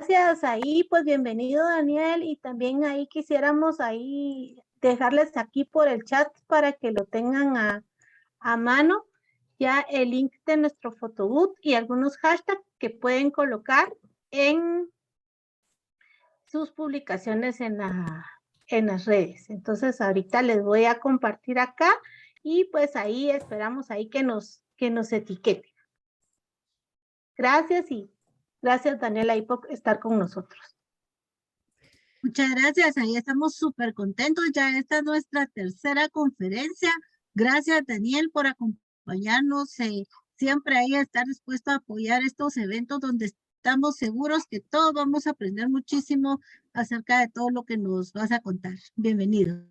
gracias. Ahí, pues bienvenido Daniel, y también ahí quisiéramos ahí dejarles aquí por el chat para que lo tengan a mano ya el link de nuestro photobooth y algunos hashtags que pueden colocar en sus publicaciones en las redes. Entonces ahorita les voy a compartir acá y pues ahí esperamos ahí que nos etiqueten. Gracias y gracias Daniela ahí por estar con nosotros. Muchas gracias, ahí estamos súper contentos. Ya esta es nuestra tercera conferencia. Gracias, Daniel, por acompañarnos. Siempre ahí estar dispuesto a apoyar estos eventos donde estamos seguros que todos vamos a aprender muchísimo acerca de todo lo que nos vas a contar. Bienvenido.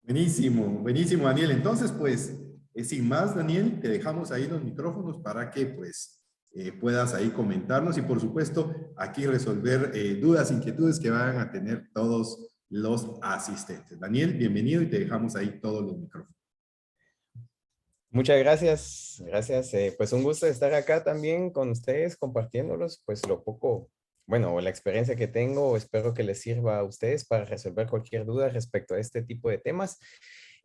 Buenísimo, buenísimo, Daniel. Entonces, pues, sin más, Daniel, te dejamos ahí los micrófonos para que, pues, puedas ahí comentarnos y, por supuesto, aquí resolver dudas, inquietudes que van a tener todos los asistentes. Daniel, bienvenido y te dejamos ahí todos los micrófonos. Muchas gracias, gracias. Pues un gusto estar acá también con ustedes compartiéndolos, pues lo poco, bueno, la experiencia que tengo, espero que les sirva a ustedes para resolver cualquier duda respecto a este tipo de temas.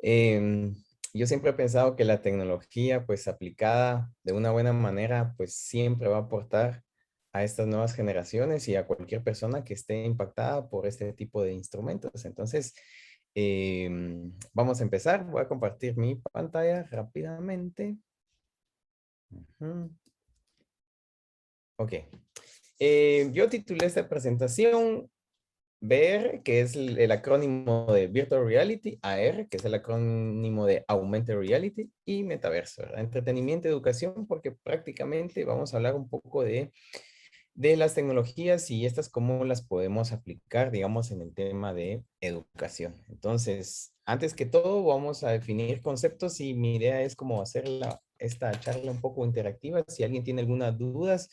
Yo siempre he pensado que la tecnología, pues aplicada de una buena manera, pues siempre va a aportar a estas nuevas generaciones y a cualquier persona que esté impactada por este tipo de instrumentos. Entonces, vamos a empezar. Voy a compartir mi pantalla rápidamente. Ok. Yo titulé esta presentación VR, que es el acrónimo de Virtual Reality, AR, que es el acrónimo de Augmented Reality, y Metaverso, ¿verdad? Entretenimiento y educación, porque prácticamente vamos a hablar un poco de las tecnologías y estas cómo las podemos aplicar, digamos, en el tema de educación. Entonces, antes que todo, vamos a definir conceptos y mi idea es como hacer esta charla un poco interactiva. Si alguien tiene algunas dudas,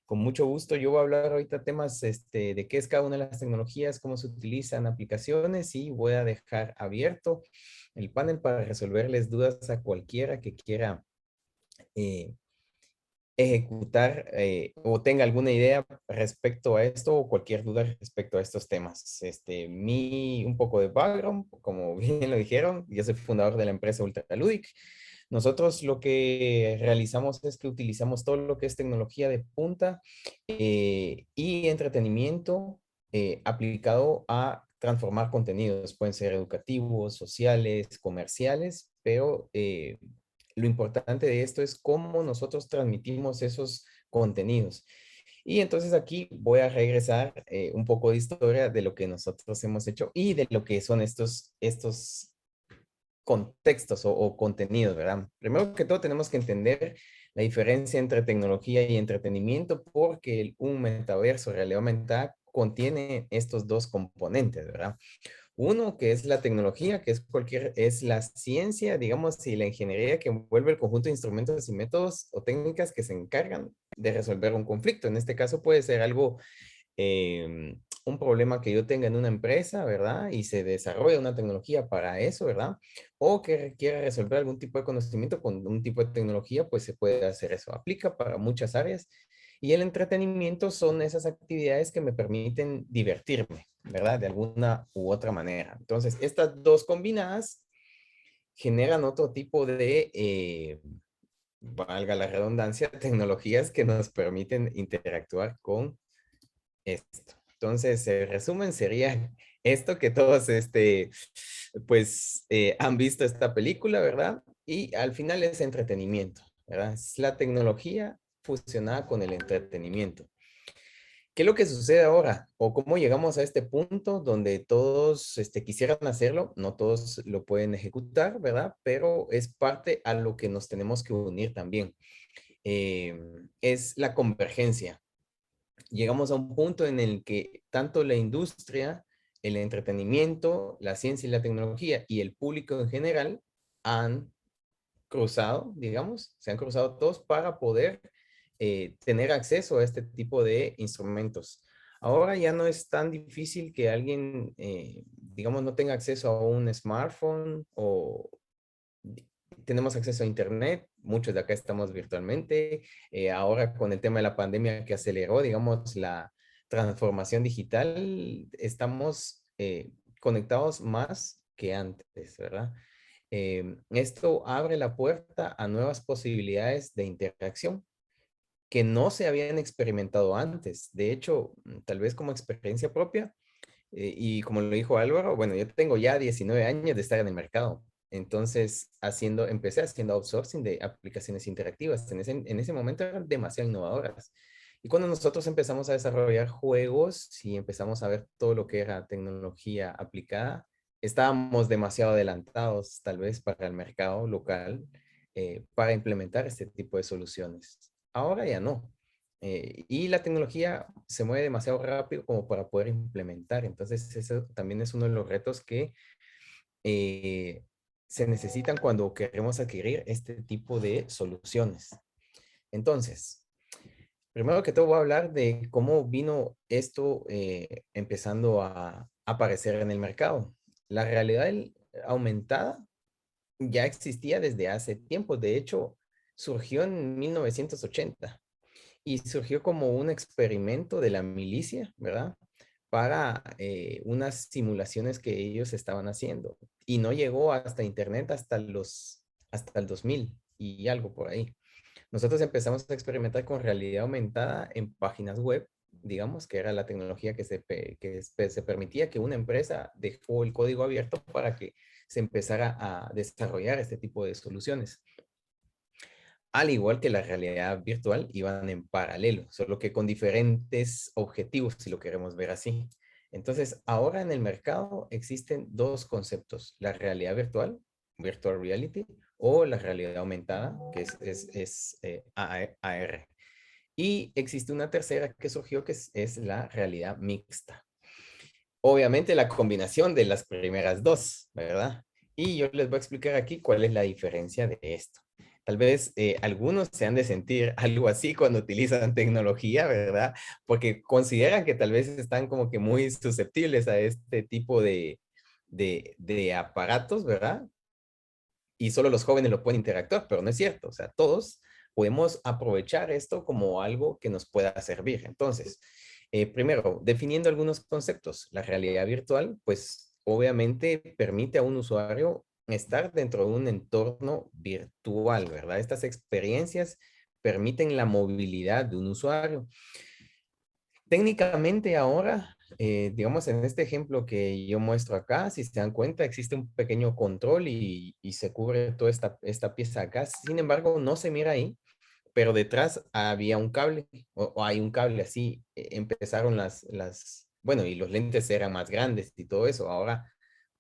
con mucho gusto. Yo voy a hablar ahorita temas de qué es cada una de las tecnologías, cómo se utilizan aplicaciones y voy a dejar abierto el panel para resolverles dudas a cualquiera que quiera ejecutar o tenga alguna idea respecto a esto o cualquier duda respecto a estos temas. Un poco de background, como bien lo dijeron, yo soy fundador de la empresa Ultraludic. Nosotros lo que realizamos es que utilizamos todo lo que es tecnología de punta y entretenimiento aplicado a transformar contenidos. Pueden ser educativos, sociales, comerciales, pero lo importante de esto es cómo nosotros transmitimos esos contenidos. Y entonces aquí voy a regresar un poco de historia de lo que nosotros hemos hecho y de lo que son estos contextos o contenidos, ¿verdad? Primero que todo tenemos que entender la diferencia entre tecnología y entretenimiento porque un metaverso, realidad aumentada, contiene estos dos componentes, ¿verdad? Uno que es la tecnología, que es la ciencia, digamos, y la ingeniería que envuelve el conjunto de instrumentos y métodos o técnicas que se encargan de resolver un conflicto. En este caso puede ser algo un problema que yo tenga en una empresa, ¿verdad? Y se desarrolla una tecnología para eso, ¿verdad? O que requiera resolver algún tipo de conocimiento con un tipo de tecnología, pues se puede hacer eso. Aplica para muchas áreas. Y el entretenimiento son esas actividades que me permiten divertirme, ¿verdad? De alguna u otra manera. Entonces, estas dos combinadas generan otro tipo de, valga la redundancia, tecnologías que nos permiten interactuar con esto. Entonces, el resumen sería esto que todos, pues, han visto esta película, ¿verdad? Y al final es entretenimiento, ¿verdad? Es la tecnología fusionada con el entretenimiento. ¿Qué es lo que sucede ahora? ¿O cómo llegamos a este punto donde todos quisieran hacerlo? No todos lo pueden ejecutar, ¿verdad? Pero es parte a lo que nos tenemos que unir también. Es la convergencia. Llegamos a un punto en el que tanto la industria, el entretenimiento, la ciencia y la tecnología y el público en general han cruzado, digamos, se han cruzado todos para poder tener acceso a este tipo de instrumentos. Ahora ya no es tan difícil que alguien, digamos, no tenga acceso a un smartphone o tenemos acceso a Internet, muchos de acá estamos virtualmente. Ahora con el tema de la pandemia que aceleró, digamos, la transformación digital, estamos conectados más que antes, ¿verdad? Esto abre la puerta a nuevas posibilidades de interacción que no se habían experimentado antes. De hecho, tal vez como experiencia propia, y como lo dijo Álvaro, bueno, yo tengo ya 19 años de estar en el mercado. Entonces, empecé haciendo outsourcing de aplicaciones interactivas. En ese momento eran demasiado innovadoras. Y cuando nosotros empezamos a desarrollar juegos y empezamos a ver todo lo que era tecnología aplicada, estábamos demasiado adelantados tal vez para el mercado local para implementar este tipo de soluciones. Ahora ya no. Y la tecnología se mueve demasiado rápido como para poder implementar. Entonces, eso también es uno de los retos que se necesitan cuando queremos adquirir este tipo de soluciones. Entonces, primero que todo voy a hablar de cómo vino esto empezando a aparecer en el mercado. La realidad aumentada ya existía desde hace tiempo. De hecho, surgió en 1980 y surgió como un experimento de la milicia, ¿verdad? Para unas simulaciones que ellos estaban haciendo. Y no llegó hasta Internet hasta el 2000 y algo por ahí. Nosotros empezamos a experimentar con realidad aumentada en páginas web, digamos, que era la tecnología se permitía que una empresa dejó el código abierto para que se empezara a desarrollar este tipo de soluciones. Al igual que la realidad virtual, iban en paralelo, solo que con diferentes objetivos, si lo queremos ver así. Entonces, ahora en el mercado existen dos conceptos, la realidad virtual, virtual reality, o la realidad aumentada, que es AR. Y existe una tercera que surgió, que es la realidad mixta. Obviamente la combinación de las primeras dos, ¿verdad? Y yo les voy a explicar aquí cuál es la diferencia de esto. Tal vez algunos se han de sentir algo así cuando utilizan tecnología, ¿verdad? Porque consideran que tal vez están como que muy susceptibles a este tipo de aparatos, ¿verdad? Y solo los jóvenes lo pueden interactuar, pero no es cierto. O sea, todos podemos aprovechar esto como algo que nos pueda servir. Entonces, primero, definiendo algunos conceptos. La realidad virtual, pues obviamente permite a un usuario estar dentro de un entorno virtual, ¿verdad? Estas experiencias permiten la movilidad de un usuario. Técnicamente ahora, digamos en este ejemplo que yo muestro acá, si se dan cuenta, existe un pequeño control y se cubre toda esta pieza acá. Sin embargo, no se mira ahí, pero detrás había un cable, o hay un cable así. Empezaron bueno, y los lentes eran más grandes y todo eso. Ahora,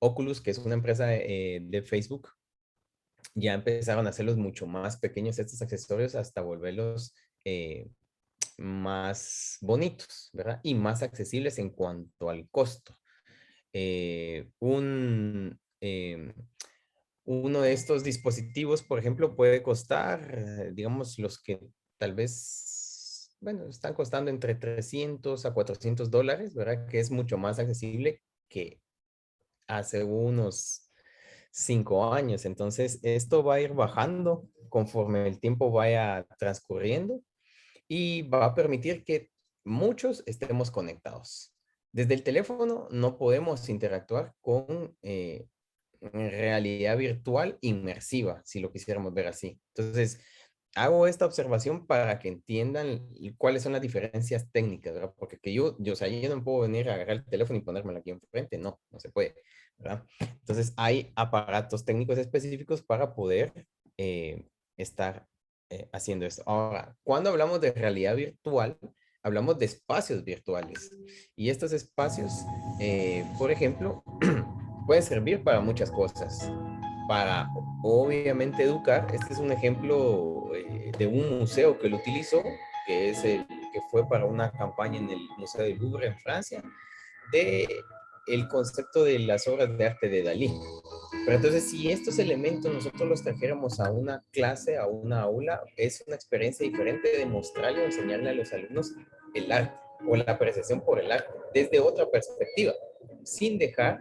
Oculus, que es una empresa de Facebook, ya empezaron a hacerlos mucho más pequeños estos accesorios hasta volverlos más bonitos, ¿verdad? Y más accesibles en cuanto al costo. Eh, un, eh, Uno de estos dispositivos, por ejemplo, puede costar, digamos, los que tal vez, bueno, están costando entre 300 a $400, ¿verdad? Que es mucho más accesible que hace unos 5 años. Entonces, esto va a ir bajando conforme el tiempo vaya transcurriendo y va a permitir que muchos estemos conectados. Desde el teléfono no podemos interactuar con realidad virtual inmersiva, si lo quisiéramos ver así. Entonces, hago esta observación para que entiendan cuáles son las diferencias técnicas, ¿verdad? Porque o sea, yo no puedo venir a agarrar el teléfono y ponérmelo aquí enfrente, no se puede, ¿verdad? Entonces, hay aparatos técnicos específicos para poder estar haciendo esto. Ahora, cuando hablamos de realidad virtual, hablamos de espacios virtuales. Y estos espacios, por ejemplo, pueden servir para muchas cosas. Para, obviamente, educar. Este es un ejemplo de un museo que lo utilizó, que fue para una campaña en el Museo del Louvre en Francia, de el concepto de las obras de arte de Dalí. Pero entonces, si estos elementos nosotros los trajéramos a una clase, a una aula, es una experiencia diferente de mostrarle o enseñarle a los alumnos el arte o la apreciación por el arte desde otra perspectiva, sin dejar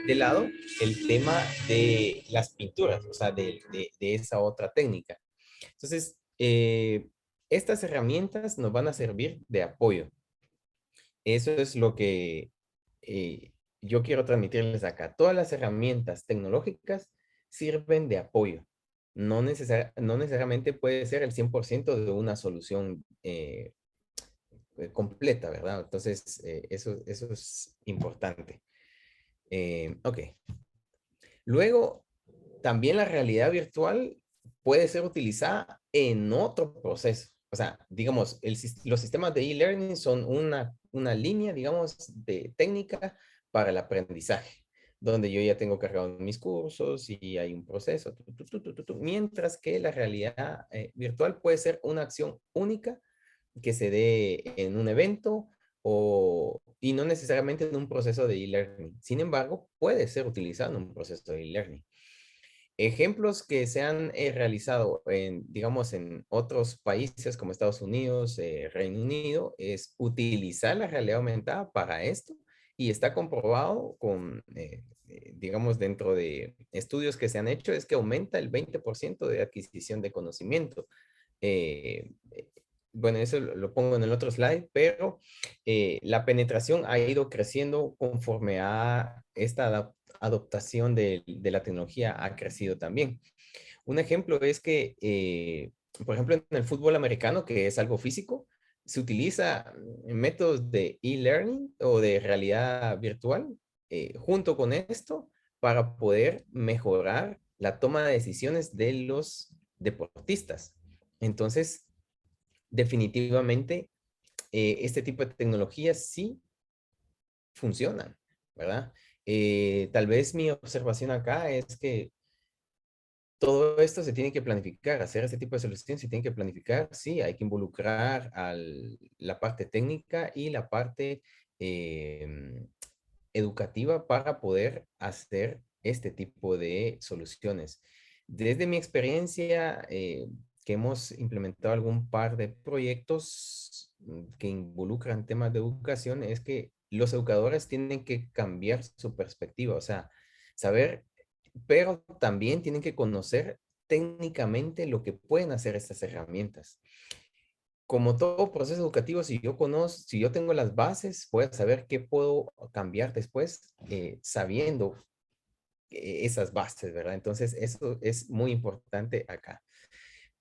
de lado el tema de las pinturas, o sea, de esa otra técnica. Entonces, estas herramientas nos van a servir de apoyo. Eso es lo que yo quiero transmitirles acá. Todas las herramientas tecnológicas sirven de apoyo. No necesariamente puede ser el 100% de una solución completa, ¿verdad? Entonces, eso es importante. Ok. Luego, también la realidad virtual puede ser utilizada en otro proceso. O sea, digamos, los sistemas de e-learning son una línea, digamos, de técnica para el aprendizaje, donde yo ya tengo cargado mis cursos y hay un proceso, mientras que la realidad virtual puede ser una acción única que se dé en un evento y no necesariamente en un proceso de e-learning. Sin embargo, puede ser utilizado en un proceso de e-learning. Ejemplos que se han realizado digamos, en otros países como Estados Unidos, Reino Unido, es utilizar la realidad aumentada para esto y está comprobado digamos, dentro de estudios que se han hecho, es que aumenta el 20% de adquisición de conocimiento. Bueno, eso lo pongo en el otro slide, pero la penetración ha ido creciendo conforme a esta adoptación de la tecnología ha crecido también. Un ejemplo es que, por ejemplo, en el fútbol americano, que es algo físico, se utiliza métodos de e-learning o de realidad virtual junto con esto para poder mejorar la toma de decisiones de los deportistas. Entonces, definitivamente, este tipo de tecnologías sí funcionan, ¿verdad? Tal vez mi observación acá es que todo esto se tiene que planificar, hacer este tipo de soluciones se tiene que planificar, sí, hay que involucrar la parte técnica y la parte educativa para poder hacer este tipo de soluciones. Desde mi experiencia, que hemos implementado algún par de proyectos que involucran temas de educación, es que los educadores tienen que cambiar su perspectiva, o sea, saber, pero también tienen que conocer técnicamente lo que pueden hacer estas herramientas. Como todo proceso educativo, si yo tengo las bases, voy a saber qué puedo cambiar después, sabiendo esas bases, ¿verdad? Entonces, eso es muy importante acá.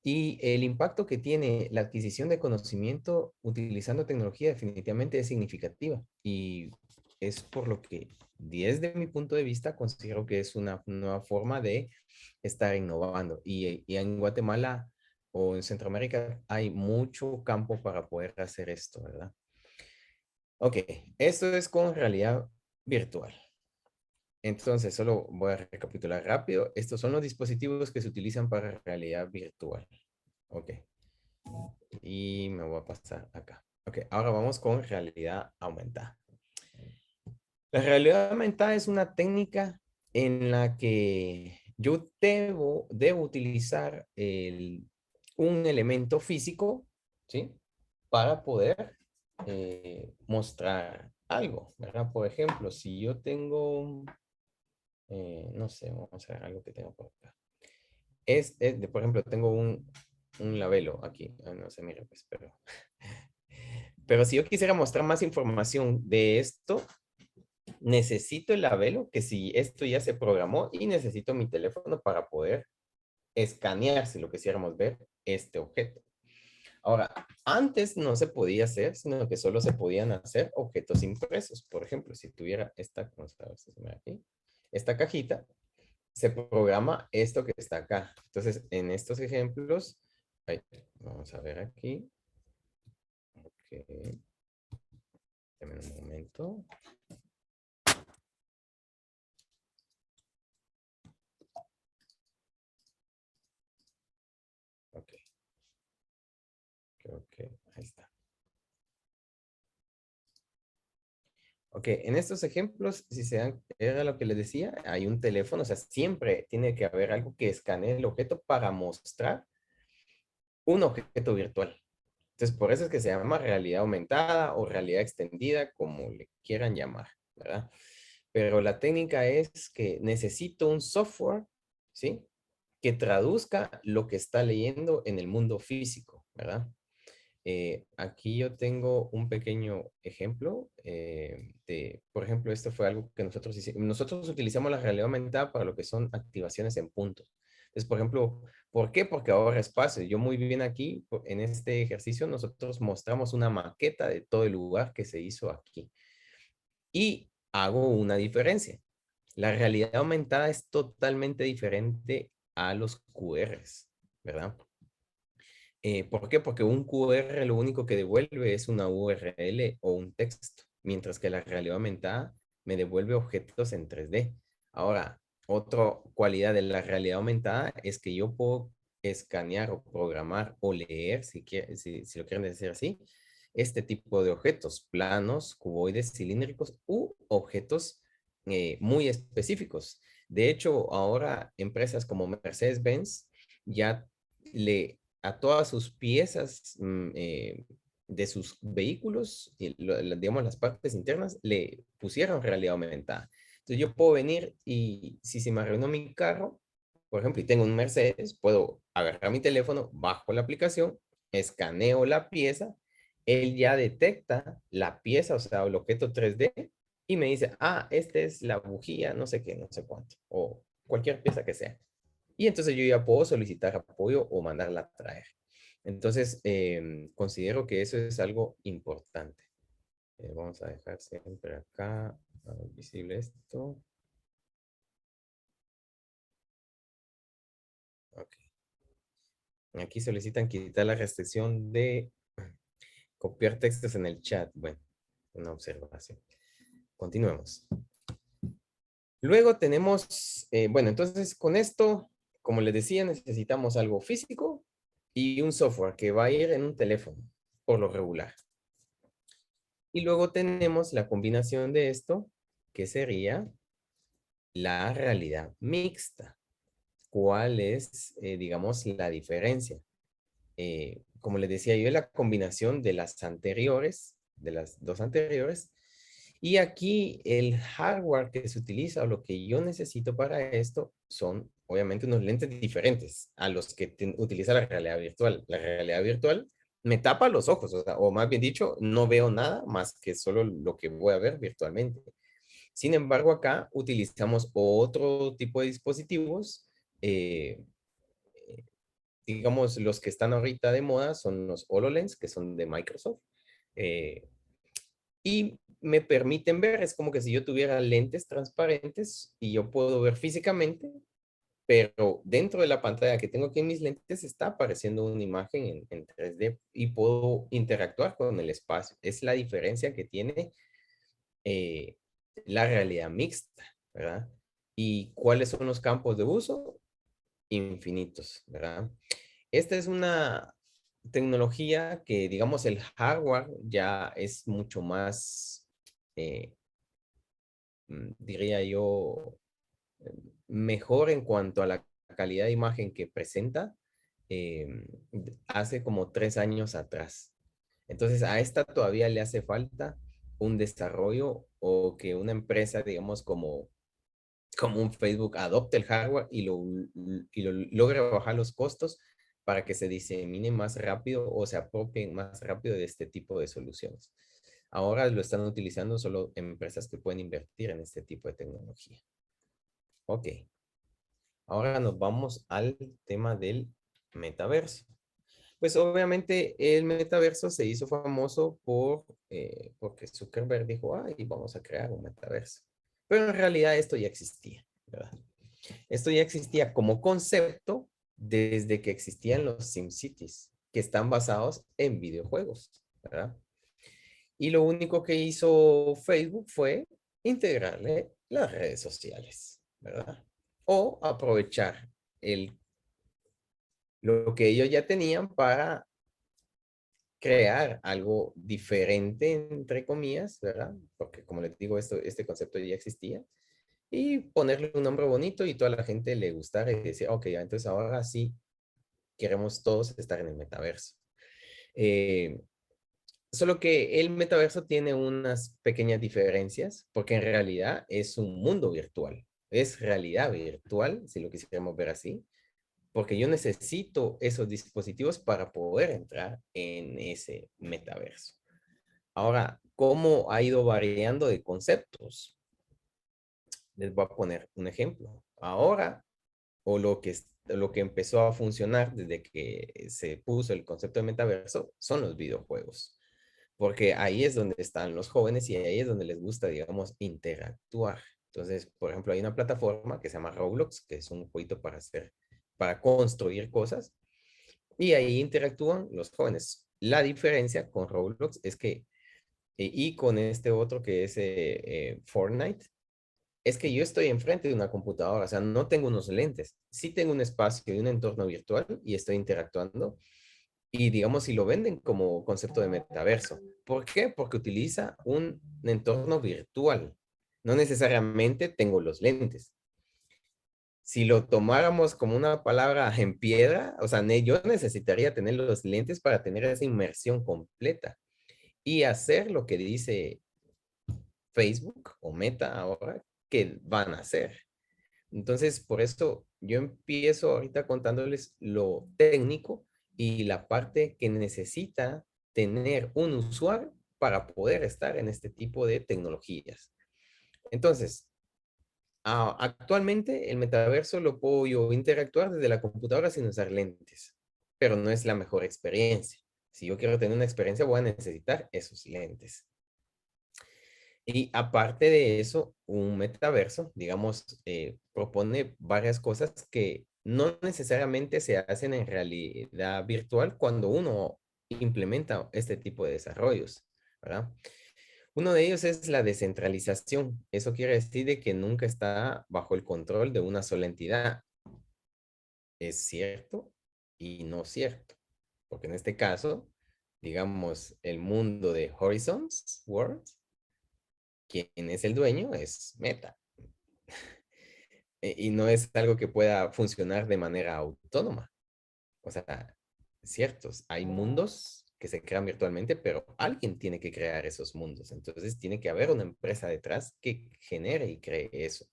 Y el impacto que tiene la adquisición de conocimiento utilizando tecnología definitivamente es significativa. Y es por lo que, desde mi punto de vista, considero que es una nueva forma de estar innovando. Y en Guatemala o en Centroamérica hay mucho campo para poder hacer esto, ¿verdad? Ok, esto es con realidad virtual. Entonces, solo voy a recapitular rápido. Estos son los dispositivos que se utilizan para realidad virtual. Ok. Y me voy a pasar acá. Ok, ahora vamos con realidad aumentada. La realidad aumentada es una técnica en la que yo debo utilizar un elemento físico, ¿sí? Para poder mostrar algo, ¿verdad? Por ejemplo, si yo tengo, no sé, vamos a ver algo que tengo por acá. Por ejemplo, tengo un labelo aquí. No se mira, pues, pero si yo quisiera mostrar más información de esto, necesito el labelo, que si esto ya se programó, y necesito mi teléfono para poder escanear, si lo quisiéramos ver, este objeto. Ahora, antes no se podía hacer, sino que solo se podían hacer objetos impresos. Por ejemplo, si tuviera vamos a ver si se ve aquí, esta cajita, se programa esto que está acá. Entonces, en estos ejemplos, vamos a ver aquí. Ok. Dame un momento. Ok. Creo que ahí está. Ok, en estos ejemplos, si se dan, era lo que les decía, hay un teléfono, o sea, siempre tiene que haber algo que escanee el objeto para mostrar un objeto virtual. Entonces, por eso es que se llama realidad aumentada o realidad extendida, como le quieran llamar, ¿verdad? pero la técnica es que necesito un software, ¿sí? Que traduzca lo que está leyendo en el mundo físico, ¿verdad? Aquí yo tengo un pequeño ejemplo por ejemplo, esto fue algo que nosotros hicimos. Nosotros utilizamos la realidad aumentada para lo que son activaciones en puntos. Entonces, por ejemplo, ¿por qué? Porque ahorra espacio. Yo muy bien aquí, en este ejercicio, nosotros mostramos una maqueta de todo el lugar que se hizo aquí. Y hago una diferencia. La realidad aumentada es totalmente diferente a los QRs, ¿verdad? ¿Por qué? Porque un QR lo único que devuelve es una URL o un texto, mientras que la realidad aumentada me devuelve objetos en 3D. Ahora, otra cualidad de la realidad aumentada es que yo puedo escanear o programar o leer, si lo quieren decir así, este tipo de objetos, planos, cuboides, cilíndricos u objetos muy específicos. De hecho, ahora empresas como Mercedes-Benz ya a todas sus piezas de sus vehículos, digamos las partes internas, le pusieron realidad aumentada. Entonces yo puedo venir y si se me arruinó mi carro, por ejemplo, y tengo un Mercedes, puedo agarrar mi teléfono, bajo la aplicación, escaneo la pieza, él ya detecta la pieza, o sea, el objeto 3D, y me dice, ah, esta es la bujía, no sé qué, no sé cuánto, o cualquier pieza que sea. Y entonces yo ya puedo solicitar apoyo o mandarla a traer. Entonces, considero que eso es algo importante. Vamos a dejar siempre acá visible esto. Ok. Aquí solicitan quitar la restricción de copiar textos en el chat. Bueno, una observación. Continuemos. Luego tenemos, bueno, entonces con esto, como les decía, necesitamos algo físico y un software que va a ir en un teléfono, por lo regular. Y luego tenemos la combinación de esto, que sería la realidad mixta. ¿Cuál es, digamos, la diferencia? Como les decía yo, es la combinación de las anteriores, de las dos anteriores. Y aquí el hardware que se utiliza o lo que yo necesito para esto son obviamente unos lentes diferentes a los que utiliza la realidad virtual. La realidad virtual me tapa los ojos, o más bien dicho, no veo nada más que solo lo que voy a ver virtualmente. Sin embargo, acá utilizamos otro tipo de dispositivos. Digamos, los que están ahorita de moda son los HoloLens, que son de Microsoft. Eh, y me permiten ver, es como que si yo tuviera lentes transparentes y yo puedo ver físicamente, pero dentro de la pantalla que tengo aquí en mis lentes está apareciendo una imagen en 3D y puedo interactuar con el espacio. Es la diferencia que tiene eh, la realidad mixta, ¿verdad? ¿Y cuáles son los campos de uso? Infinitos, ¿verdad? Esta es una tecnología que, digamos, el hardware ya es mucho más, eh, diría yo, mejor en cuanto a la calidad de imagen que presenta hace como 3 años atrás. Entonces, a esta todavía le hace falta un desarrollo o que una empresa, digamos, como un Facebook adopte el hardware y lo logre bajar los costos para que se disemine más rápido o se apropien más rápido de este tipo de soluciones. Ahora lo están utilizando solo empresas que pueden invertir en este tipo de tecnología. Ok. Ahora nos vamos al tema del metaverso. Pues obviamente el metaverso se hizo famoso porque Zuckerberg dijo, ay, vamos a crear un metaverso. Pero en realidad esto ya existía, ¿verdad? Esto ya existía como concepto desde que existían los SimCities, que están basados en videojuegos, ¿verdad? Y lo único que hizo Facebook fue integrarle las redes sociales, ¿verdad? O aprovechar lo que ellos ya tenían para crear algo diferente, entre comillas, ¿verdad? Porque como les digo, este concepto ya existía. Y ponerle un nombre bonito y toda la gente le gustara y decir, ok, entonces ahora sí queremos todos estar en el metaverso. Eh, Solo que el metaverso tiene unas pequeñas diferencias, porque en realidad es un mundo virtual. Es realidad virtual, si lo quisiéramos ver así, porque yo necesito esos dispositivos para poder entrar en ese metaverso. Ahora, ¿cómo ha ido variando de conceptos? Les voy a poner un ejemplo. Ahora, o lo que empezó a funcionar desde que se puso el concepto de metaverso, son los videojuegos. Porque ahí es donde están los jóvenes y ahí es donde les gusta, digamos, interactuar. Entonces, por ejemplo, hay una plataforma que se llama Roblox, que es un jueguito para construir cosas, y ahí interactúan los jóvenes. La diferencia con Roblox es que, y con este otro que es Fortnite, es que yo estoy enfrente de una computadora, o sea, no tengo unos lentes. Sí tengo un espacio y un entorno virtual y estoy interactuando. Y digamos, si lo venden como concepto de metaverso. ¿Por qué? Porque utiliza un entorno virtual. No necesariamente tengo los lentes. Si lo tomáramos como una palabra en piedra, o sea, yo necesitaría tener los lentes para tener esa inmersión completa y hacer lo que dice Facebook o Meta ahora que van a hacer. Entonces, por esto yo empiezo ahorita contándoles lo técnico y la parte que necesita tener un usuario para poder estar en este tipo de tecnologías. Entonces, actualmente el metaverso lo puedo yo interactuar desde la computadora sin usar lentes, pero no es la mejor experiencia. Si yo quiero tener una experiencia, voy a necesitar esos lentes. Y aparte de eso, un metaverso, digamos, propone varias cosas que no necesariamente se hacen en realidad virtual cuando uno implementa este tipo de desarrollos, ¿verdad? Uno de ellos es la descentralización. Eso quiere decir de que nunca está bajo el control de una sola entidad. Es cierto y no cierto, porque en este caso, digamos, el mundo de Horizons World, quien es el dueño es Meta. Y no es algo que pueda funcionar de manera autónoma. O sea, ciertos, hay mundos que se crean virtualmente, pero alguien tiene que crear esos mundos. Entonces tiene que haber una empresa detrás que genere y cree eso.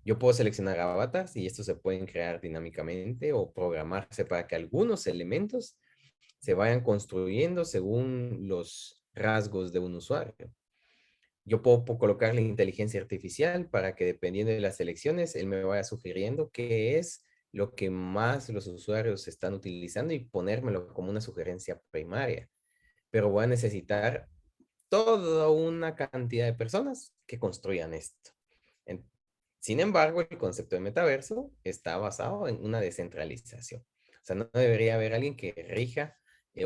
Yo puedo seleccionar avatars y estos se pueden crear dinámicamente o programarse para que algunos elementos se vayan construyendo según los rasgos de un usuario. Yo puedo colocarle inteligencia artificial para que dependiendo de las elecciones, él me vaya sugiriendo qué es lo que más los usuarios están utilizando y ponérmelo como una sugerencia primaria. Pero voy a necesitar toda una cantidad de personas que construyan esto. Sin embargo, el concepto de metaverso está basado en una descentralización. O sea, no debería haber alguien que rija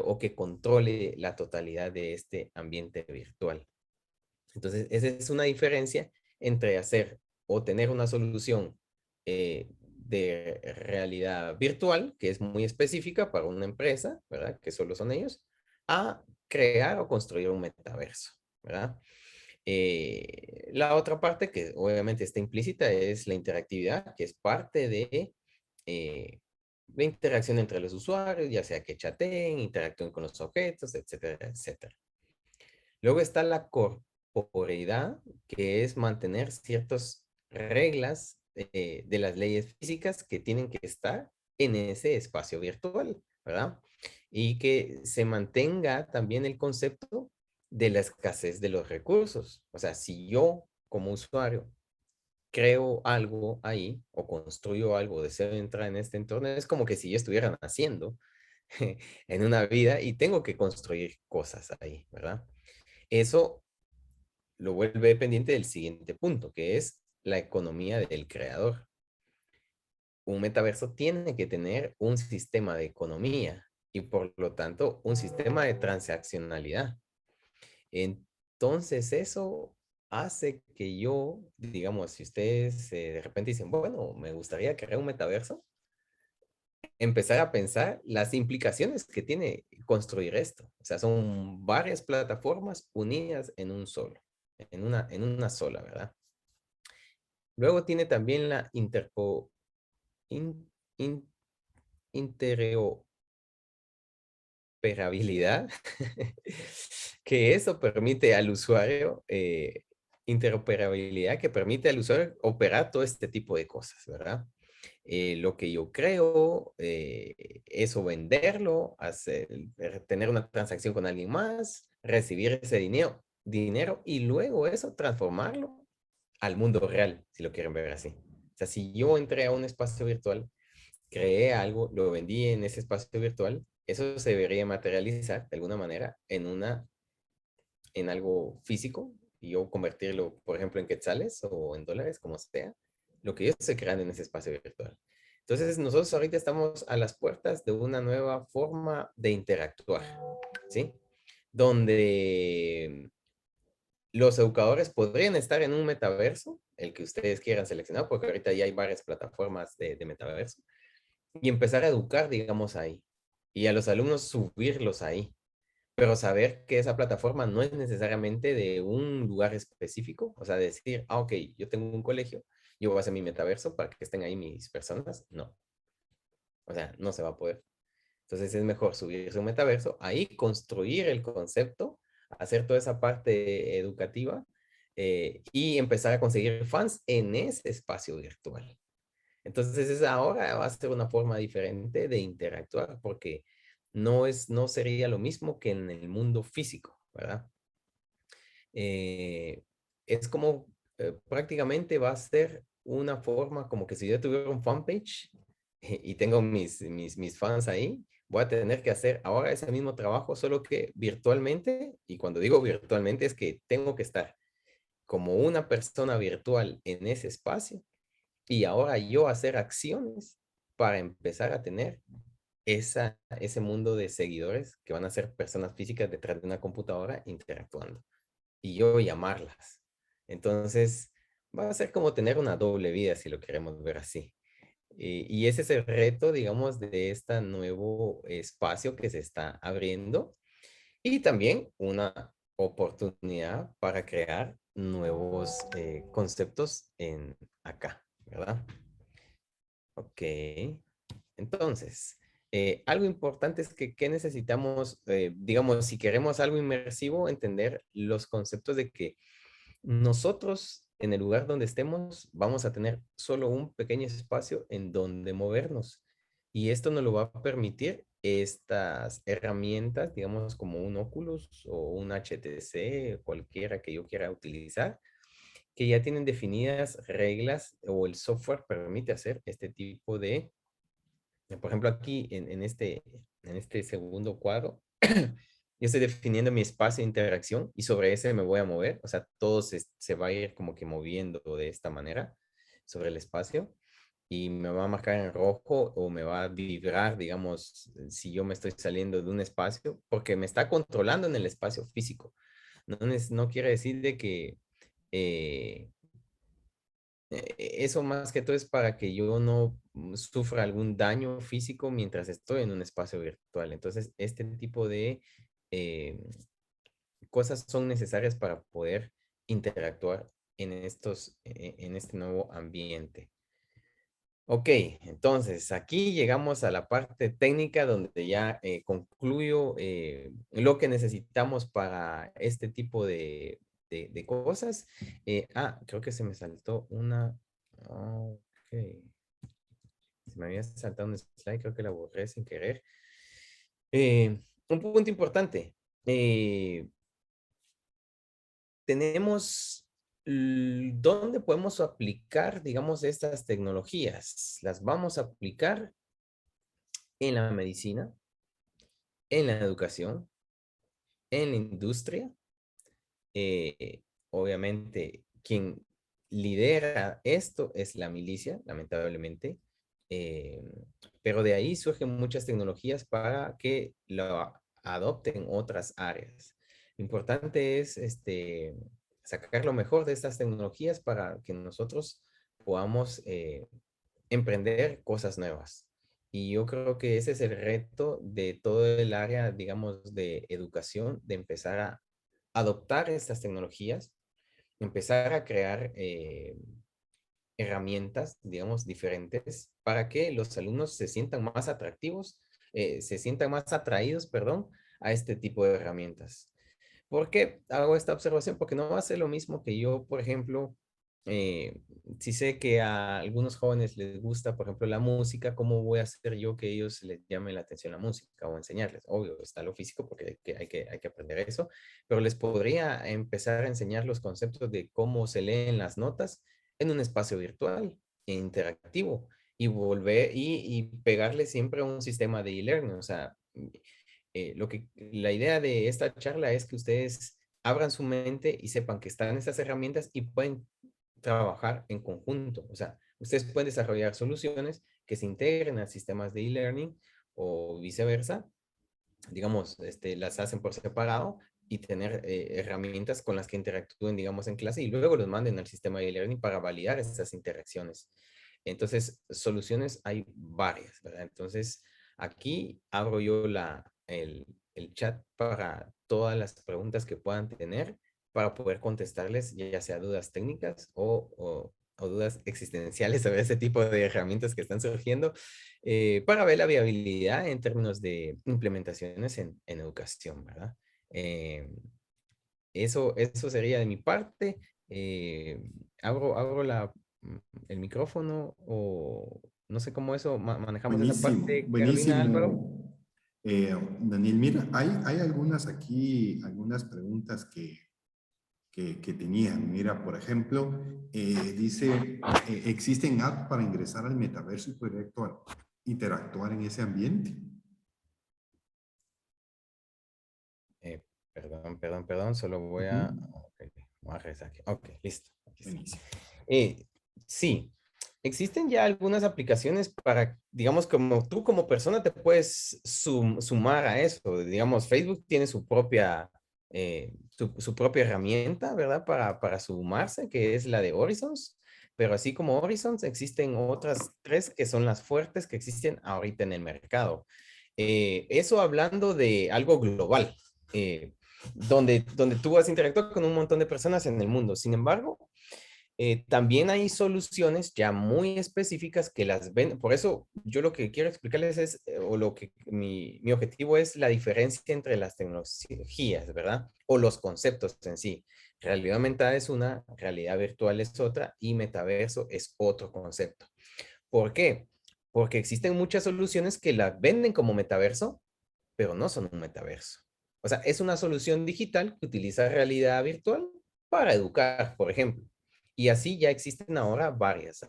o que controle la totalidad de este ambiente virtual. Entonces, esa es una diferencia entre hacer o tener una solución de realidad virtual, que es muy específica para una empresa, ¿verdad? Que solo son ellos, a crear o construir un metaverso, ¿verdad? La otra parte que obviamente está implícita es la interactividad, que es parte de la interacción entre los usuarios, ya sea que chateen, interactúen con los objetos, etcétera, etcétera. Luego está la corporeidad, que es mantener ciertas reglas de las leyes físicas que tienen que estar en ese espacio virtual, ¿verdad? Y que se mantenga también el concepto de la escasez de los recursos. O sea, si yo como usuario creo algo ahí o construyo algo, deseo entrar en este entorno, es como que si yo estuviera naciendo en una vida y tengo que construir cosas ahí, ¿verdad? Eso lo vuelve dependiente del siguiente punto, que es la economía del creador. Un metaverso tiene que tener un sistema de economía y por lo tanto un sistema de transaccionalidad. Entonces eso hace que yo, digamos, si ustedes de repente dicen, bueno, me gustaría crear un metaverso, empezar a pensar las implicaciones que tiene construir esto. O sea, son varias plataformas unidas en un solo, en una sola, ¿verdad? Luego tiene también la in- in- interoperabilidad, que eso permite al usuario, interoperabilidad que permite al usuario operar todo este tipo de cosas, ¿verdad? Lo que yo creo, eso venderlo, tener una transacción con alguien más, recibir ese dinero y luego eso transformarlo al mundo real, si lo quieren ver así. O sea, si yo entré a un espacio virtual, creé algo, lo vendí en ese espacio virtual, eso se debería materializar de alguna manera en algo físico y yo convertirlo, por ejemplo, en quetzales o en dólares, como sea, lo que yo estoy creando en ese espacio virtual. Entonces, nosotros ahorita estamos a las puertas de una nueva forma de interactuar, ¿sí? Donde los educadores podrían estar en un metaverso, el que ustedes quieran seleccionar, porque ahorita ya hay varias plataformas de metaverso, y empezar a educar, digamos, ahí. Y a los alumnos subirlos ahí. Pero saber que esa plataforma no es necesariamente de un lugar específico, o sea, decir, ah, ok, yo tengo un colegio, yo voy a hacer mi metaverso para que estén ahí mis personas. No, o sea, no se va a poder. Entonces es mejor subirse a un metaverso, ahí construir el concepto, hacer toda esa parte educativa y empezar a conseguir fans en ese espacio virtual. Entonces ahora va a ser una forma diferente de interactuar porque no sería lo mismo que en el mundo físico, ¿verdad? Es como prácticamente va a ser una forma como que si yo tuviera un fanpage y tengo mis fans ahí, voy a tener que hacer ahora ese mismo trabajo, solo que virtualmente, y cuando digo virtualmente es que tengo que estar como una persona virtual en ese espacio y ahora yo hacer acciones para empezar a tener ese mundo de seguidores que van a ser personas físicas detrás de una computadora interactuando y yo llamarlas. Entonces, va a ser como tener una doble vida si lo queremos ver así. Y ese es el reto, digamos, de este nuevo espacio que se está abriendo y también una oportunidad para crear nuevos conceptos en acá, ¿verdad? Ok. Entonces, algo importante es que ¿qué necesitamos? Digamos, si queremos algo inmersivo, entender los conceptos de que nosotros en el lugar donde estemos vamos a tener solo un pequeño espacio en donde movernos. Y esto nos lo va a permitir estas herramientas, digamos como un Oculus o un HTC, cualquiera que yo quiera utilizar, que ya tienen definidas reglas o el software permite hacer este tipo de por ejemplo, aquí en este segundo cuadro, yo estoy definiendo mi espacio de interacción y sobre ese me voy a mover. O sea, todo se va a ir como que moviendo de esta manera sobre el espacio y me va a marcar en rojo o me va a vibrar, digamos, si yo me estoy saliendo de un espacio, porque me está controlando en el espacio físico. No quiere decir de que eh, eso más que todo es para que yo no sufra algún daño físico mientras estoy en un espacio virtual. Entonces, este tipo de eh, cosas son necesarias para poder interactuar en este nuevo ambiente. Ok, entonces aquí llegamos a la parte técnica donde ya concluyo lo que necesitamos para este tipo de cosas. Creo que se me saltó una. Ok. Se me había saltado un slide, creo que la borré sin querer. Un punto importante. Tenemos dónde podemos aplicar, digamos, estas tecnologías. Las vamos a aplicar en la medicina, en la educación, en la industria. Obviamente, quien lidera esto es la milicia, lamentablemente. Eh, pero de ahí surgen muchas tecnologías para que lo adopten otras áreas. Lo importante es sacar lo mejor de estas tecnologías para que nosotros podamos emprender cosas nuevas. Y yo creo que ese es el reto de todo el área, digamos, de educación, de empezar a adoptar estas tecnologías, empezar a crear herramientas, digamos, diferentes para que los alumnos se sientan más atractivos, se sientan más atraídos, perdón, a este tipo de herramientas. ¿Por qué hago esta observación? Porque no va a ser lo mismo que yo, por ejemplo, si sé que a algunos jóvenes les gusta, por ejemplo, la música, ¿cómo voy a hacer yo que ellos les llame la atención la música o enseñarles? Obvio, está lo físico porque hay que aprender eso, pero les podría empezar a enseñar los conceptos de cómo se leen las notas en un espacio virtual e interactivo y volver y pegarle siempre a un sistema de e-learning. O sea, la idea de esta charla es que ustedes abran su mente y sepan que están estas herramientas y pueden trabajar en conjunto. O sea, ustedes pueden desarrollar soluciones que se integren a sistemas de e-learning o viceversa. Digamos, las hacen por separado y tener herramientas con las que interactúen, digamos, en clase y luego los manden al sistema de e-learning para validar esas interacciones. Entonces, soluciones hay varias, ¿verdad? Entonces, aquí abro yo el chat para todas las preguntas que puedan tener para poder contestarles, ya sea dudas técnicas o dudas existenciales sobre ese tipo de herramientas que están surgiendo, para ver la viabilidad en términos de implementaciones en educación, ¿verdad? Eh, eso sería de mi parte. Eh, abro el micrófono o no sé cómo eso manejamos esa Buenísimo, parte, Carolina, Álvaro. buenísimo. Daniel, mira, hay algunas aquí, algunas preguntas que tenían. Mira, por ejemplo, dice, ¿existen apps para ingresar al metaverso y poder interactuar en ese ambiente? Perdón, solo voy Ujú. a... Ok, voy a regresar aquí. Ok, listo. Aquí está. Buenísimo. Sí, existen ya algunas aplicaciones para, digamos, como tú como persona te puedes sumar a eso. Digamos, Facebook tiene su propia herramienta, ¿verdad? Para sumarse, que es la de Horizons. Pero así como Horizons, existen otras tres que son las fuertes que existen ahorita en el mercado. Eso hablando de algo global, donde tú vas a interactuar con un montón de personas en el mundo. Sin embargo, también hay soluciones ya muy específicas que las ven. Por eso yo lo que quiero explicarles es, o lo que mi objetivo es la diferencia entre las tecnologías, ¿verdad? O los conceptos en sí. Realidad aumentada es una, realidad virtual es otra y metaverso es otro concepto. ¿Por qué? Porque existen muchas soluciones que las venden como metaverso, pero no son un metaverso. O sea, es una solución digital que utiliza realidad virtual para educar, por ejemplo. Y así ya existen ahora varias.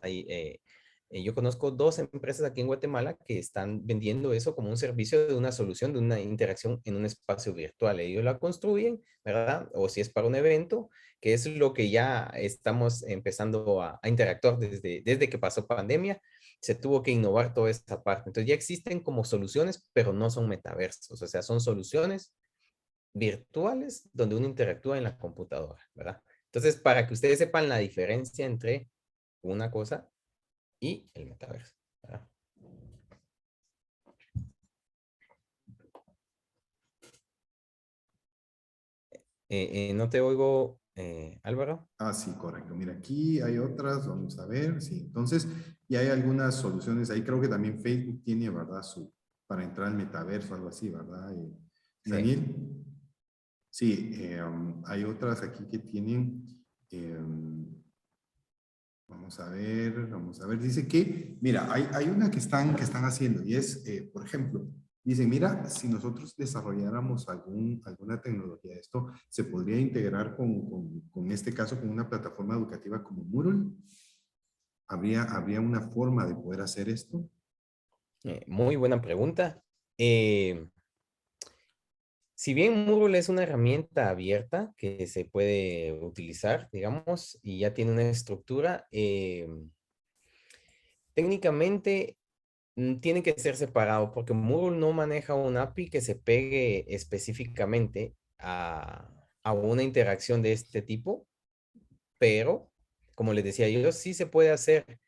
Yo conozco dos empresas aquí en Guatemala que están vendiendo eso como un servicio de una solución, de una interacción en un espacio virtual. Ellos la construyen, ¿verdad? O si es para un evento, que es lo que ya estamos empezando a interactuar desde que pasó pandemia, se tuvo que innovar toda esa parte. Entonces ya existen como soluciones, pero no son metaversos, o sea, son soluciones virtuales donde uno interactúa en la computadora, ¿verdad? Entonces, para que ustedes sepan la diferencia entre una cosa y el metaverso, ¿verdad? No te oigo, Álvaro. Ah, sí, correcto. Mira, aquí hay otras, vamos a ver, sí. Entonces, y hay algunas soluciones ahí, creo que también Facebook tiene, ¿verdad? Para entrar al metaverso, algo así, ¿verdad? Sí. Daniel, sí, hay otras aquí que tienen, vamos a ver, dice que, mira, hay una que están haciendo y es, por ejemplo, dicen, mira, si nosotros desarrolláramos alguna tecnología de esto, ¿se podría integrar con este caso, con una plataforma educativa como Moodle? ¿Habría una forma de poder hacer esto? Muy buena pregunta. Si bien Moodle es una herramienta abierta que se puede utilizar, digamos, y ya tiene una estructura, técnicamente tiene que ser separado porque Moodle no maneja un API que se pegue específicamente a una interacción de este tipo, pero como les decía yo, sí se puede hacer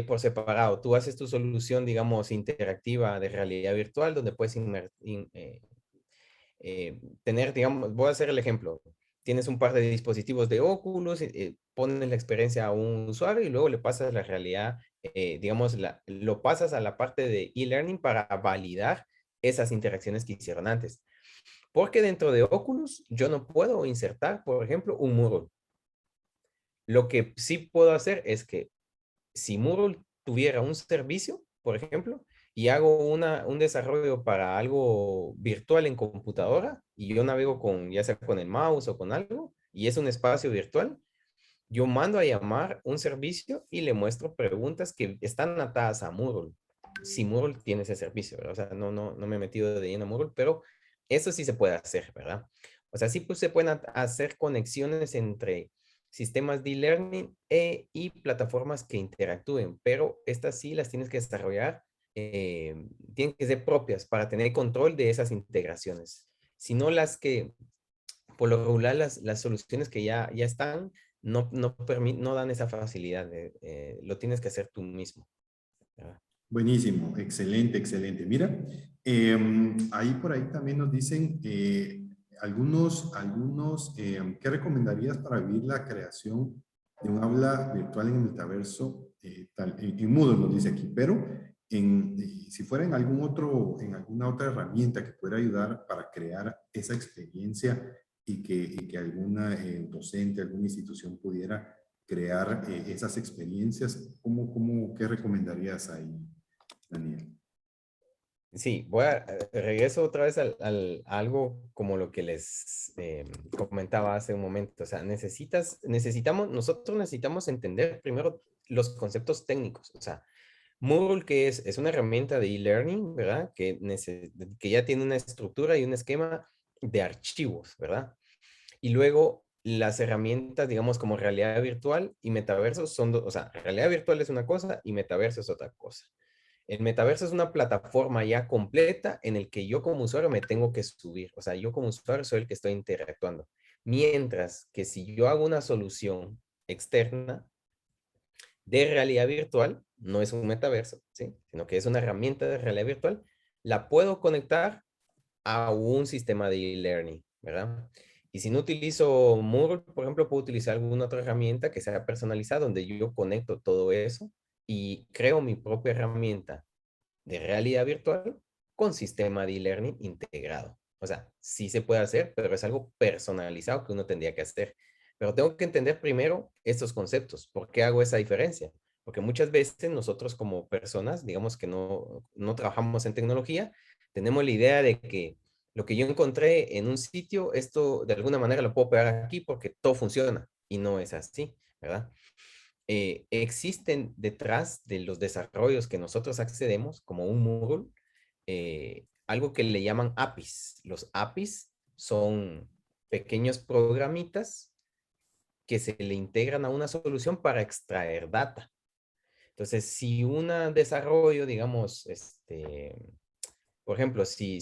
por separado. Tú haces tu solución, digamos, interactiva de realidad virtual donde puedes tener, digamos, voy a hacer el ejemplo. Tienes un par de dispositivos de óculos, pones la experiencia a un usuario y luego le pasas la realidad, digamos, lo pasas a la parte de e-learning para validar esas interacciones que hicieron antes. Porque dentro de Oculus yo no puedo insertar, por ejemplo, un Moodle. Lo que sí puedo hacer es que si Moodle tuviera un servicio, por ejemplo, y hago un desarrollo para algo virtual en computadora, y yo navego con, ya sea con el mouse o con algo, y es un espacio virtual, yo mando a llamar un servicio y le muestro preguntas que están atadas a Moodle. Si Moodle tiene ese servicio, ¿verdad? O sea, no me he metido de lleno a Moodle, pero eso sí se puede hacer, ¿verdad? O sea, sí pues, se pueden hacer conexiones entre sistemas de e-learning y plataformas que interactúen, pero estas sí las tienes que desarrollar, tienen que ser propias para tener control de esas integraciones. Si no las que, por lo regular, las soluciones que ya están, no dan esa facilidad, lo tienes que hacer tú mismo, ¿verdad? Buenísimo, excelente, excelente. Mira, ahí por ahí también nos dicen ¿qué recomendarías para vivir la creación de un aula virtual en el metaverso? En Moodle nos dice aquí, pero si fuera en alguna otra herramienta que pudiera ayudar para crear esa experiencia y que alguna docente, alguna institución pudiera crear esas experiencias, ¿qué recomendarías ahí, Daniel? Sí, regreso otra vez a algo como lo que les comentaba hace un momento. O sea, nosotros necesitamos entender primero los conceptos técnicos. O sea, Moodle, que es una herramienta de e-learning, ¿verdad? Que ya tiene una estructura y un esquema de archivos, ¿verdad? Y luego las herramientas, digamos, como realidad virtual y metaverso o sea, realidad virtual es una cosa y metaverso es otra cosa. El metaverso es una plataforma ya completa en el que yo como usuario me tengo que subir. O sea, yo como usuario soy el que estoy interactuando. Mientras que si yo hago una solución externa de realidad virtual, no es un metaverso, ¿sí? Sino que es una herramienta de realidad virtual, la puedo conectar a un sistema de e-learning, ¿verdad? Y si no utilizo Moodle, por ejemplo, puedo utilizar alguna otra herramienta que sea personalizada, donde yo conecto todo eso y creo mi propia herramienta de realidad virtual con sistema de e-learning integrado. O sea, sí se puede hacer, pero es algo personalizado que uno tendría que hacer. Pero tengo que entender primero estos conceptos. ¿Por qué hago esa diferencia? Porque muchas veces nosotros como personas, digamos que no trabajamos en tecnología, tenemos la idea de que lo que yo encontré en un sitio, esto de alguna manera lo puedo pegar aquí porque todo funciona. Y no es así, ¿verdad? Existen detrás de los desarrollos que nosotros accedemos, como un Moodle, algo que le llaman APIs. Los APIs son pequeños programitas que se le integran a una solución para extraer data. Entonces, si un desarrollo, digamos, por ejemplo, si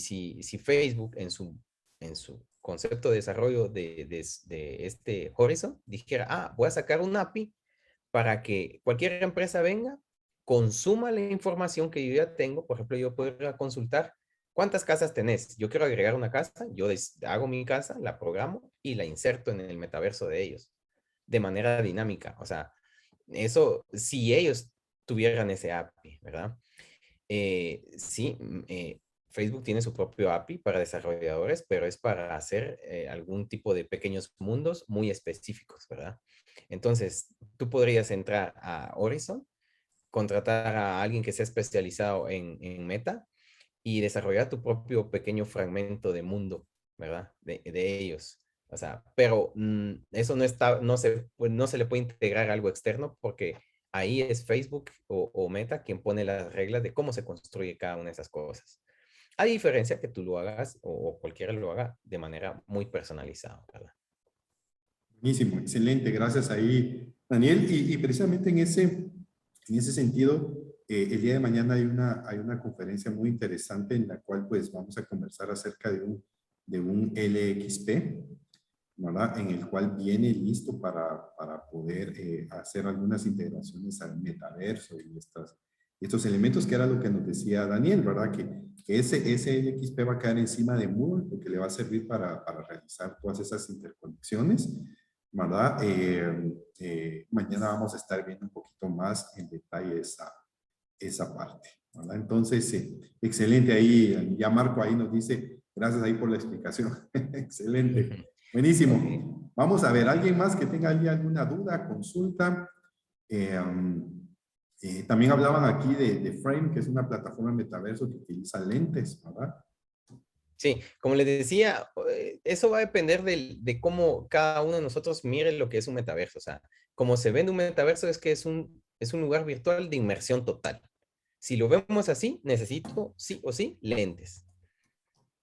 Facebook en su concepto de desarrollo de este Horizon dijera, voy a sacar un API para que cualquier empresa venga, consuma la información que yo ya tengo. Por ejemplo, yo puedo ir a consultar cuántas casas tenés. Yo quiero agregar una casa, yo hago mi casa, la programo y la inserto en el metaverso de ellos de manera dinámica. O sea, eso, si ellos tuvieran ese API, ¿verdad? Sí, Facebook tiene su propio API para desarrolladores, pero es para hacer algún tipo de pequeños mundos muy específicos, ¿verdad? Entonces, tú podrías entrar a Horizon, contratar a alguien que sea especializado en Meta y desarrollar tu propio pequeño fragmento de mundo, ¿verdad? De ellos. O sea, pero eso no se le puede integrar algo externo porque ahí es Facebook o Meta quien pone las reglas de cómo se construye cada una de esas cosas. A diferencia que tú lo hagas o cualquiera lo haga de manera muy personalizada, ¿verdad? Buenísimo, excelente, gracias ahí, Daniel. Y precisamente en ese sentido, el día de mañana hay una conferencia muy interesante en la cual pues vamos a conversar acerca de un LXP, ¿verdad? En el cual viene listo para poder hacer algunas integraciones al metaverso y estos elementos, que era lo que nos decía Daniel, ¿verdad? Que ese LXP va a caer encima de Moodle porque le va a servir para realizar todas esas interconexiones, ¿verdad? Mañana vamos a estar viendo un poquito más en detalle esa parte, ¿verdad? Entonces, excelente ahí, ya Marco ahí nos dice Gracias ahí por la explicación. Excelente. Buenísimo. Vamos a ver, ¿alguien más que tenga ahí alguna duda, consulta? También hablaban aquí de Frame, que es una plataforma de metaverso que utiliza lentes, ¿verdad? Sí, como les decía, eso va a depender de cómo cada uno de nosotros mire lo que es un metaverso. O sea, como se vende un metaverso es que es un lugar virtual de inmersión total. Si lo vemos así, necesito sí o sí lentes.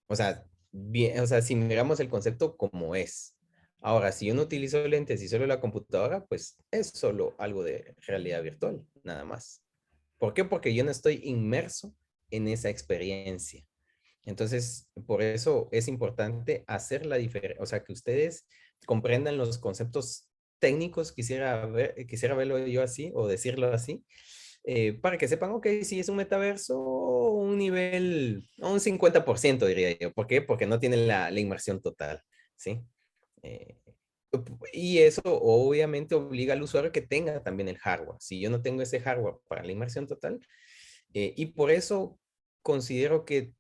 O sea, bien, o sea, si miramos el concepto como es. Ahora, si yo no utilizo lentes y solo la computadora, pues es solo algo de realidad virtual, nada más. ¿Por qué? Porque yo no estoy inmerso en esa experiencia. Entonces, por eso es importante hacer la diferencia, o sea, que ustedes comprendan los conceptos técnicos, quisiera verlo yo así o decirlo así, para que sepan, ok, si es un metaverso, un nivel, un 50% diría yo. ¿Por qué? Porque no tiene la inmersión total, ¿sí? Eh, y eso obviamente obliga al usuario que tenga también el hardware. Si yo no tengo ese hardware para la inmersión total, y por eso considero que,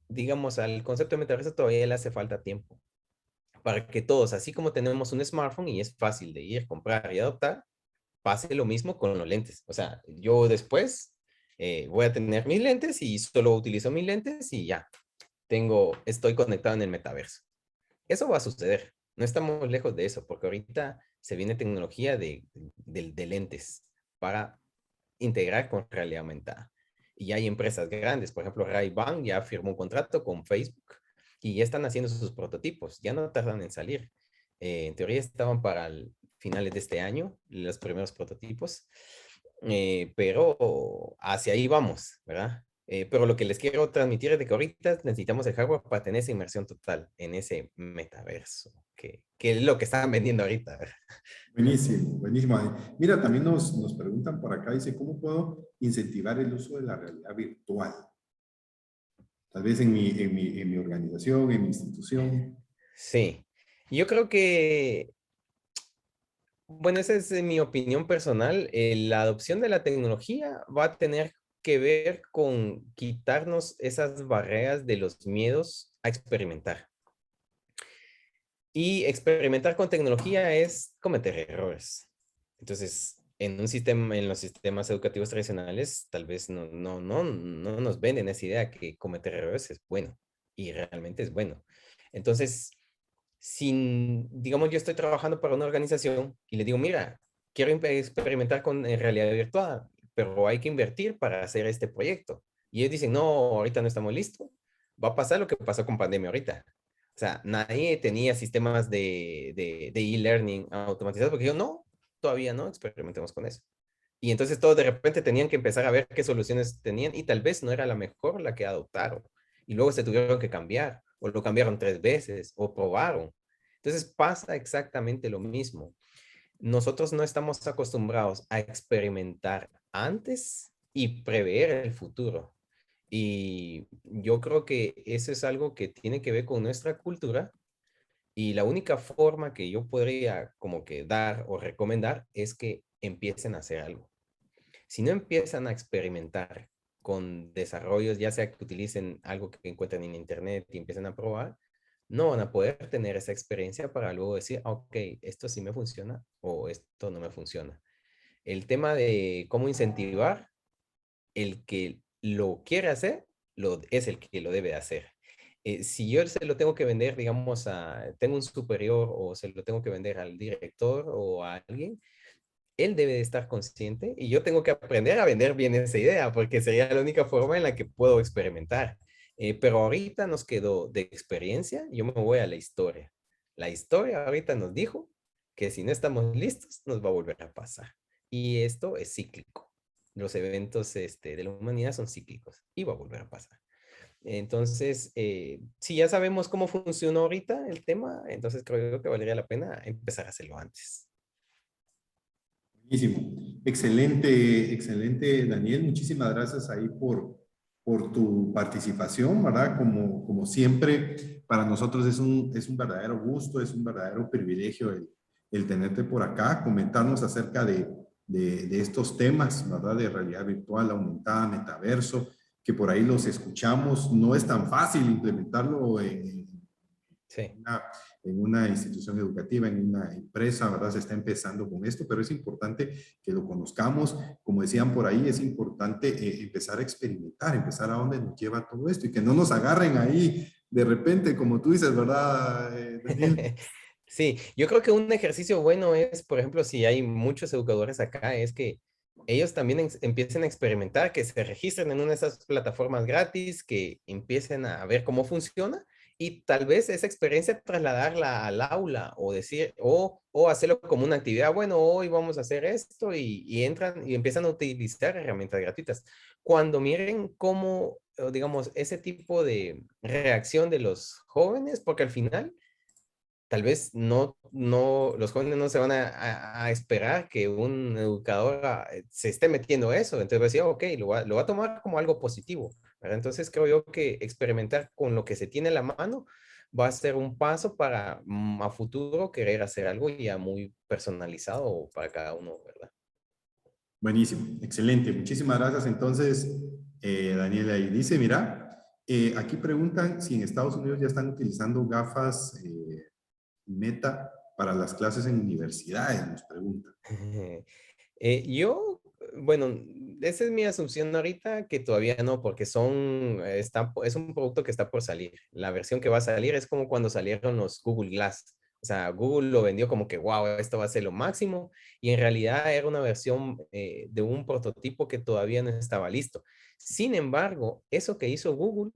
digamos, al concepto de metaverso todavía le hace falta tiempo para que todos, así como tenemos un smartphone y es fácil de ir, comprar y adoptar, pase lo mismo con los lentes. O sea, yo después voy a tener mis lentes y solo utilizo mis lentes y ya, estoy conectado en el metaverso. Eso va a suceder. No estamos lejos de eso, porque ahorita se viene tecnología de lentes para integrar con realidad aumentada. Y hay empresas grandes, por ejemplo, Ray-Ban ya firmó un contrato con Facebook y ya están haciendo sus prototipos, ya no tardan en salir. En teoría estaban para finales de este año los primeros prototipos, pero hacia ahí vamos, ¿verdad? Pero lo que les quiero transmitir es de que ahorita necesitamos el hardware para tener esa inmersión total en ese metaverso, que es lo que están vendiendo ahorita, ¿verdad? Buenísimo, buenísimo. Mira, también nos preguntan por acá, dice, ¿cómo puedo incentivar el uso de la realidad virtual? Tal vez en mi organización, en mi institución. Sí, yo creo que, bueno, esa es mi opinión personal. La adopción de la tecnología va a tener que ver con quitarnos esas barreras de los miedos a experimentar. Y experimentar con tecnología es cometer errores. Entonces, en los sistemas educativos tradicionales, tal vez no nos venden esa idea que cometer errores es bueno y realmente es bueno. Entonces, digamos, yo estoy trabajando para una organización y le digo, mira, quiero experimentar con realidad virtual, pero hay que invertir para hacer este proyecto. Y ellos dicen, no, ahorita no estamos listos. Va a pasar lo que pasó con pandemia ahorita. O sea, nadie tenía sistemas de e-learning automatizados porque yo no, todavía no, experimentemos con eso. Y entonces todos de repente tenían que empezar a ver qué soluciones tenían y tal vez no era la mejor la que adoptaron. Y luego se tuvieron que cambiar o lo cambiaron 3 veces o probaron. Entonces pasa exactamente lo mismo. Nosotros no estamos acostumbrados a experimentar antes y prever el futuro. Y yo creo que eso es algo que tiene que ver con nuestra cultura y la única forma que yo podría como que dar o recomendar es que empiecen a hacer algo. Si no empiezan a experimentar con desarrollos, ya sea que utilicen algo que encuentren en internet y empiecen a probar, no van a poder tener esa experiencia para luego decir, ok, esto sí me funciona o esto no me funciona. El tema de cómo incentivar, el que lo quiere hacer, es el que lo debe hacer. Si yo se lo tengo que vender, digamos, tengo un superior o se lo tengo que vender al director o a alguien, él debe de estar consciente y yo tengo que aprender a vender bien esa idea porque sería la única forma en la que puedo experimentar. Pero ahorita nos quedó de experiencia, yo me voy a la historia. La historia ahorita nos dijo que si no estamos listos, nos va a volver a pasar. Y esto es cíclico. Los eventos de la humanidad son cíclicos y va a volver a pasar. Entonces, si ya sabemos cómo funciona ahorita el tema, entonces creo que valdría la pena empezar a hacerlo antes. Buenísimo. Excelente, excelente, Daniel. Muchísimas gracias ahí por tu participación, ¿verdad? Como siempre, para nosotros es un verdadero gusto, es un verdadero privilegio el tenerte por acá, comentarnos acerca de estos temas, ¿verdad? De realidad virtual, aumentada, metaverso, que por ahí los escuchamos, no es tan fácil implementarlo Sí. en una institución educativa, en una empresa, ¿verdad? Se está empezando con esto, pero es importante que lo conozcamos. Como decían por ahí, es importante empezar a experimentar, empezar a dónde nos lleva todo esto y que no nos agarren ahí de repente, como tú dices, ¿verdad, Daniel? Sí, yo creo que un ejercicio bueno es, por ejemplo, si hay muchos educadores acá, es que ellos también empiecen a experimentar, que se registren en una de esas plataformas gratis, que empiecen a ver cómo funciona y tal vez esa experiencia trasladarla al aula o decir, o hacerlo como una actividad, bueno, hoy vamos a hacer esto y entran y empiezan a utilizar herramientas gratuitas. Cuando miren cómo, digamos, ese tipo de reacción de los jóvenes, porque al final tal vez los jóvenes no se van a esperar que un educador se esté metiendo eso. Entonces decía, ok, lo va a tomar como algo positivo, ¿verdad? Entonces creo yo que experimentar con lo que se tiene a la mano va a ser un paso para a futuro querer hacer algo ya muy personalizado para cada uno, ¿verdad? Buenísimo, excelente. Muchísimas gracias. Entonces, Daniela, y dice, mira, aquí preguntan si en Estados Unidos ya están utilizando gafas Meta para las clases en universidades, nos preguntan. Yo, bueno, esa es mi asunción ahorita, que todavía no, porque es un producto que está por salir. La versión que va a salir es como cuando salieron los Google Glass. O sea, Google lo vendió como que, wow, esto va a ser lo máximo, y en realidad era una versión de un prototipo que todavía no estaba listo. Sin embargo, eso que hizo Google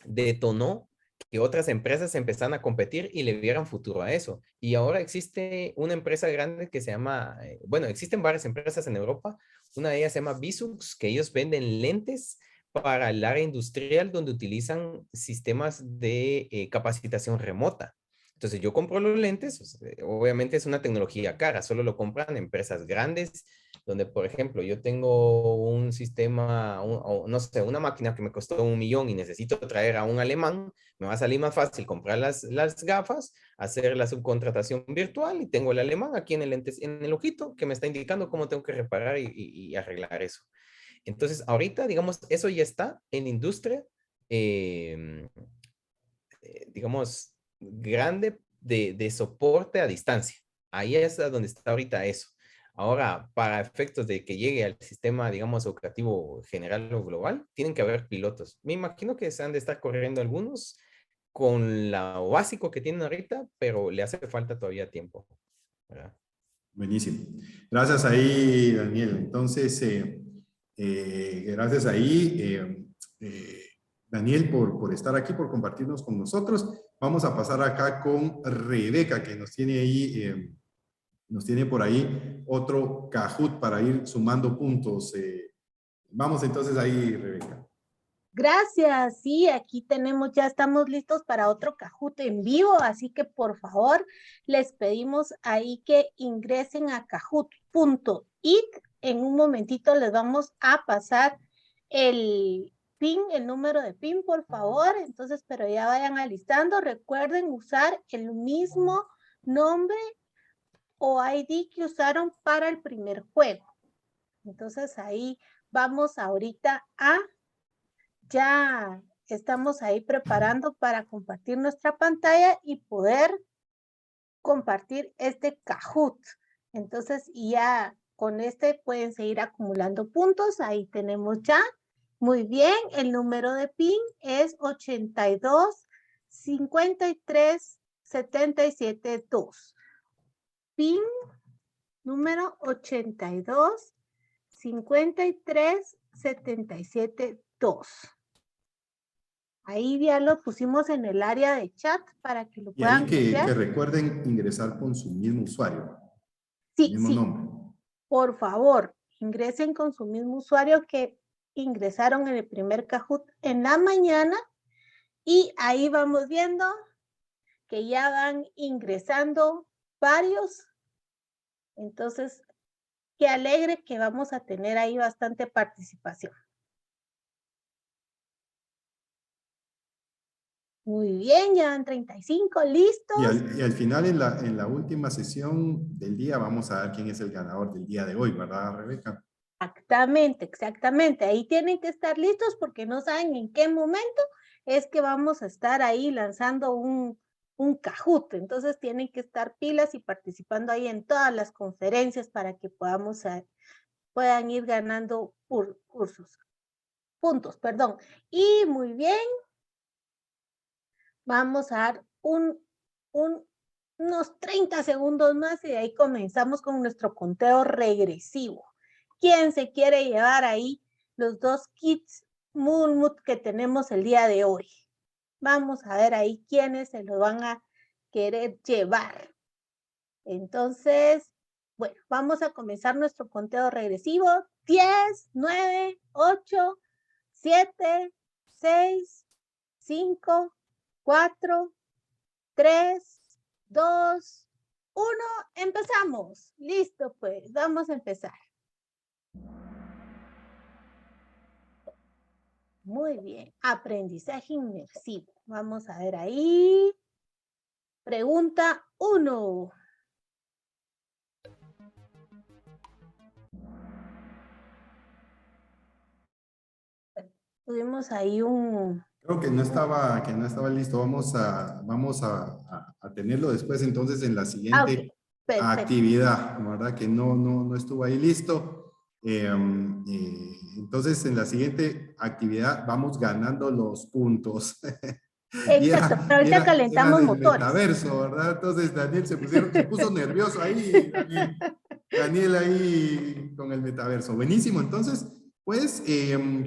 detonó que otras empresas empezaran a competir y le vieran futuro a eso. Y ahora existe una empresa grande que se llama, bueno, existen varias empresas en Europa. Una de ellas se llama Visuix, que ellos venden lentes para el área industrial donde utilizan sistemas de capacitación remota. Entonces yo compro los lentes, obviamente es una tecnología cara, solo lo compran empresas grandes, donde por ejemplo yo tengo un sistema, no sé, una máquina que me costó 1 millón y necesito traer a un alemán, me va a salir más fácil comprar las gafas, hacer la subcontratación virtual y tengo el alemán aquí en el ojito que me está indicando cómo tengo que reparar y arreglar eso. Entonces ahorita, digamos, eso ya está en la industria, eh, digamos, grande de soporte a distancia. Ahí es donde está ahorita eso. Ahora, para efectos de que llegue al sistema, digamos, educativo general o global, tienen que haber pilotos. Me imagino que se han de estar corriendo algunos con lo básico que tienen ahorita, pero le hace falta todavía tiempo, ¿verdad? Buenísimo. Gracias ahí, Daniel. Entonces, gracias ahí, Daniel, por estar aquí, por compartirnos con nosotros. Vamos a pasar acá con Rebeca, que nos tiene ahí, nos tiene por ahí otro Kahoot para ir sumando puntos. Vamos entonces ahí, Rebeca. Gracias, sí, aquí tenemos, ya estamos listos para otro Kahoot en vivo, así que por favor les pedimos ahí que ingresen a kahoot.it. En un momentito les vamos a pasar el PIN, el número de PIN, por favor. Entonces, pero ya vayan alistando. Recuerden usar el mismo nombre o ID que usaron para el primer juego. Entonces ahí vamos ahorita a... Ya estamos ahí preparando para compartir nuestra pantalla y poder compartir este Kahoot. Entonces, ya con este pueden seguir acumulando puntos. Ahí tenemos ya. Muy bien, el número de PIN es 82 53 77 2. PIN número 82 53 77 2. Ahí ya lo pusimos en el área de chat para que lo Y ahí puedan copiar. que recuerden ingresar con su mismo usuario, Sí, mismo sí. nombre. Por favor, ingresen con su mismo usuario que ingresaron en el primer Kahoot en la mañana y ahí vamos viendo que ya van ingresando varios. Entonces, qué alegre que vamos a tener ahí bastante participación. Muy bien, ya van 35, listos. Y al final, en la última sesión del día, vamos a ver quién es el ganador del día de hoy, ¿verdad, Rebeca? Exactamente, exactamente. Ahí tienen que estar listos porque no saben en qué momento es que vamos a estar ahí lanzando un Kahoot. Entonces tienen que estar pilas y participando ahí en todas las conferencias para que puedan ir ganando puntos, perdón. Y muy bien, vamos a dar unos 30 segundos más y de ahí comenzamos con nuestro conteo regresivo. ¿Quién se quiere llevar ahí los 2 kits Moonmoot que tenemos el día de hoy? Vamos a ver ahí quiénes se los van a querer llevar. Entonces, bueno, vamos a comenzar nuestro conteo regresivo. 10, 9, 8, 7, 6, 5, 4, 3, 2, 1. Empezamos. Listo, pues, vamos a empezar. Muy bien. Aprendizaje inmersivo. Vamos a ver ahí. Pregunta 1. Tuvimos ahí un... Creo que no estaba listo. Vamos a tenerlo después entonces en la siguiente actividad, ¿verdad? Que no estuvo ahí listo. Entonces en la siguiente actividad vamos ganando los puntos. Exacto, pero ahorita calentamos del motores. Metaverso, ¿verdad? Entonces Daniel se puso nervioso ahí, Daniel ahí con el metaverso. Buenísimo, entonces, pues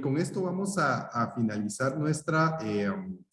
con esto vamos a finalizar nuestra sesión.